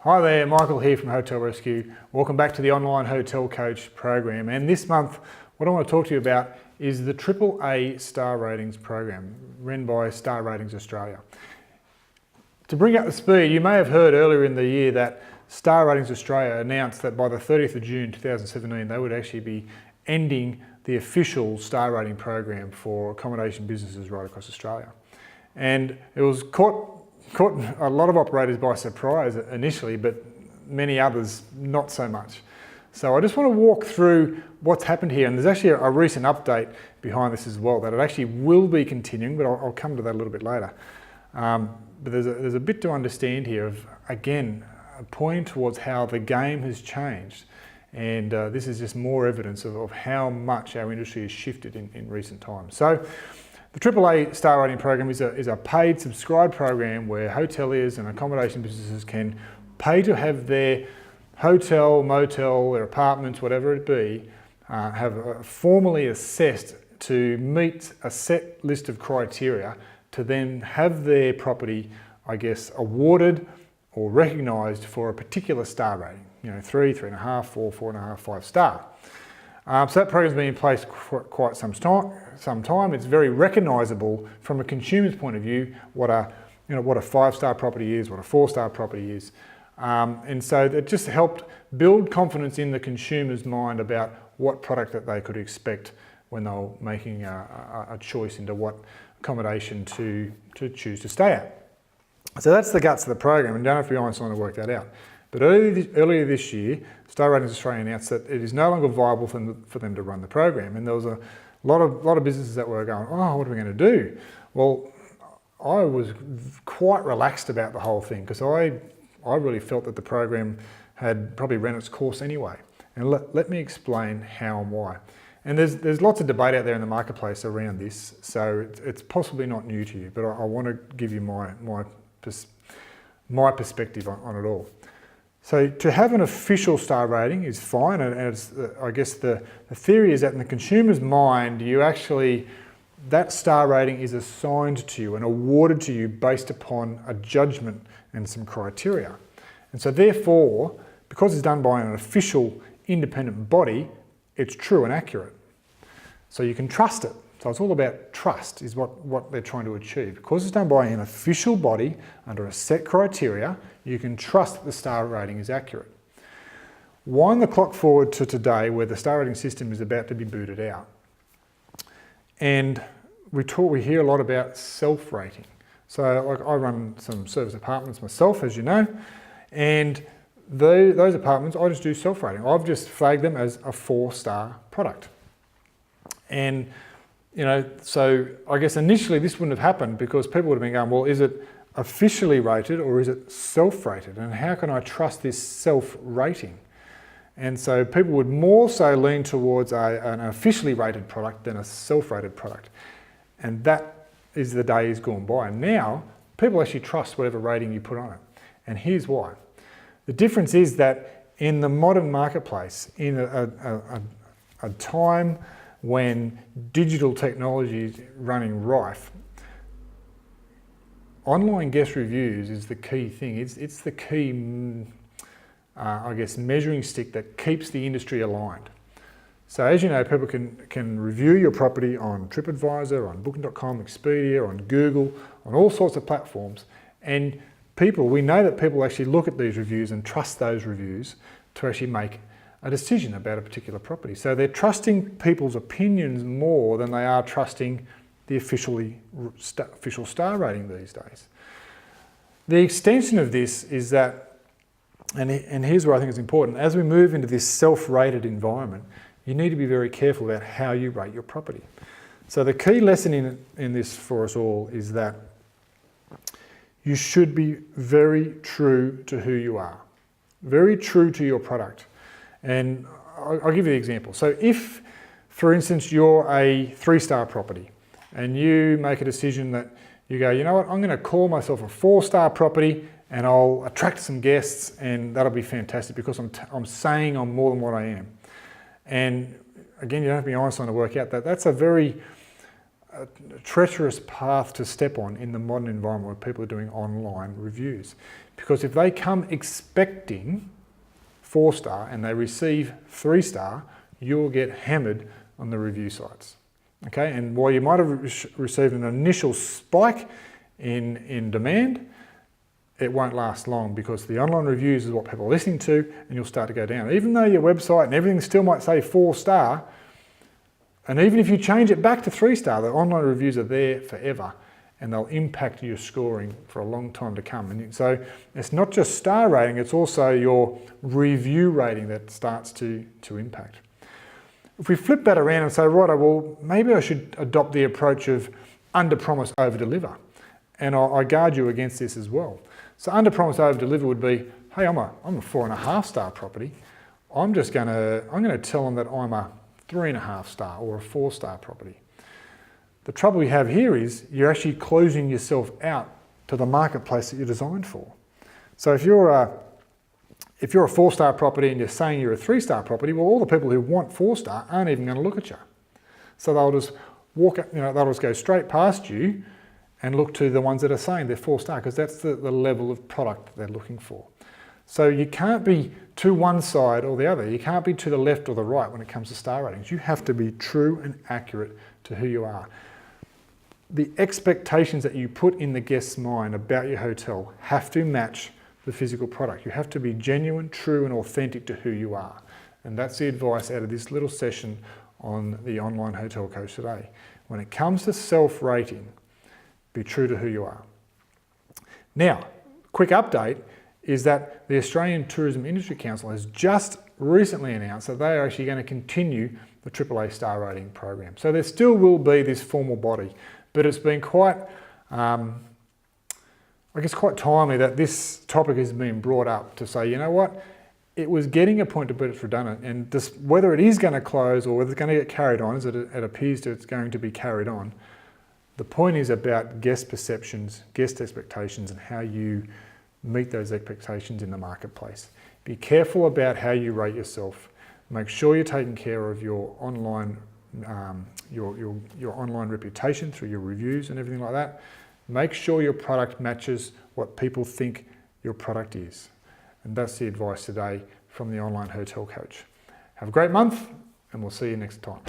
Hi there, Michael here from Hotel Rescue. Welcome back to the Online Hotel Coach program. And this month, what I want to talk to you about is the AAA Star Ratings program run by Star Ratings Australia. To bring up the speed, you may have heard earlier in the year that Star Ratings Australia announced that by the 30th of June 2017, they would actually be ending the official star rating program for accommodation businesses right across Australia. And it was caught a lot of operators by surprise initially, but many others not so much. So I just want to walk through what's happened here, and there's actually a recent update behind this as well, that it actually will be continuing, but I'll come to that a little bit later. But there's a bit to understand here of, again, pointing towards how the game has changed. And this is just more evidence of how much our industry has shifted in recent times. So the AAA Star Rating program is a paid subscribed program where hoteliers and accommodation businesses can pay to have their hotel, motel, their apartments, whatever it be, have formally assessed to meet a set list of criteria to then have their property, I guess, awarded or recognised for a particular star rating. You know, 3, 3.5, 4, 4.5, 5 star. So that program's been in place for quite some time. It's very recognisable from a consumer's point of view what a 5-star property is, what a 4-star property is, and so it just helped build confidence in the consumer's mind about what product that they could expect when they were making a choice into what accommodation to choose to stay at. So that's the guts of the program, and don't have to be honest on to work that out. But earlier this year, Star Ratings Australia announced that it is no longer viable for them to run the program, and there was a lot of businesses that were going, oh, what are we going to do? Well, I was quite relaxed about the whole thing because I really felt that the program had probably run its course anyway. And let me explain how and why. And there's lots of debate out there in the marketplace around this, so it's possibly not new to you, but I want to give you my perspective on it all. So to have an official star rating is fine, and it's, I guess the theory is that in the consumer's mind, that star rating is assigned to you and awarded to you based upon a judgment and some criteria. And so therefore, because it's done by an official independent body, it's true and accurate. So you can trust it. So it's all about trust is what they're trying to achieve. Because it's done by an official body under a set criteria, you can trust that the star rating is accurate. Wind the clock forward to today where the star rating system is about to be booted out. And we hear a lot about self-rating. So like I run some service apartments myself, as you know, and those apartments, I just do self-rating. I've just flagged them as a 4-star product. And so I guess initially this wouldn't have happened because people would have been going, well, is it officially rated or is it self-rated? And how can I trust this self-rating? And so people would more so lean towards an officially rated product than a self-rated product. And that is the days gone by. And now people actually trust whatever rating you put on it. And here's why. The difference is that in the modern marketplace, in a time when digital technology is running rife, online guest reviews is the key thing. It's the key, I guess, measuring stick that keeps the industry aligned. So as you know, people can review your property on TripAdvisor, on Booking.com, Expedia, on Google, on all sorts of platforms. And we know that people actually look at these reviews and trust those reviews to actually make a decision about a particular property. So they're trusting people's opinions more than they are trusting the official star rating these days. The extension of this is that, and here's where I think it's important, as we move into this self-rated environment, you need to be very careful about how you rate your property. So the key lesson in this for us all is that you should be very true to who you are, very true to your product. And I'll give you the example. So if, for instance, you're a 3-star property and you make a decision that you go, you know what, I'm going to call myself a 4-star property and I'll attract some guests and that'll be fantastic because I'm saying I'm more than what I am. And again, you don't have to be honest on to work out that that's a very treacherous path to step on in the modern environment where people are doing online reviews. Because if they come expecting 4-star and they receive 3-star, you'll get hammered on the review sites. Okay, and while you might have received an initial spike in demand, it won't last long, because the online reviews is what people are listening to, and you'll start to go down. Even though your website and everything still might say 4-star, and even if you change it back to 3-star, the online reviews are there forever, and they'll impact your scoring for a long time to come. And so it's not just star rating, it's also your review rating that starts to impact. If we flip that around and say, right, well, maybe I should adopt the approach of under promise, over deliver. And I guard you against this as well. So under promise, over deliver would be, hey, I'm a 4.5-star property. I'm going to tell them that I'm a 3.5-star or a 4-star property. The trouble you have here is you're actually closing yourself out to the marketplace that you're designed for. So if you're a 4-star property and you're saying you're a 3-star property, well, all the people who want 4-star aren't even going to look at you. So they'll just they'll just go straight past you and look to the ones that are saying they're 4-star, because that's the level of product that they're looking for. So you can't be to one side or the other. You can't be to the left or the right when it comes to star ratings. You have to be true and accurate to who you are. The expectations that you put in the guest's mind about your hotel have to match the physical product. You have to be genuine, true and authentic to who you are. And that's the advice out of this little session on the online hotel coach today. When it comes to self-rating, be true to who you are. Now, quick update is that the Australian Tourism Industry Council has just recently announced that they are actually going to continue the AAA Star Rating program. So there still will be this formal body, but it's been quite quite timely that this topic has been brought up to say, you know what, it was getting a point to put it's redundant, and this, whether it is going to close or whether it's going to get carried on, as it appears that it's going to be carried on, the point is about guest perceptions, guest expectations, and how you meet those expectations in the marketplace. Be careful about how you rate yourself. Make sure you're taking care of your online your online reputation through your reviews and everything like that. Make sure your product matches what people think your product is. And that's the advice today from the Online Hotel Coach. Have a great month, and we'll see you next time.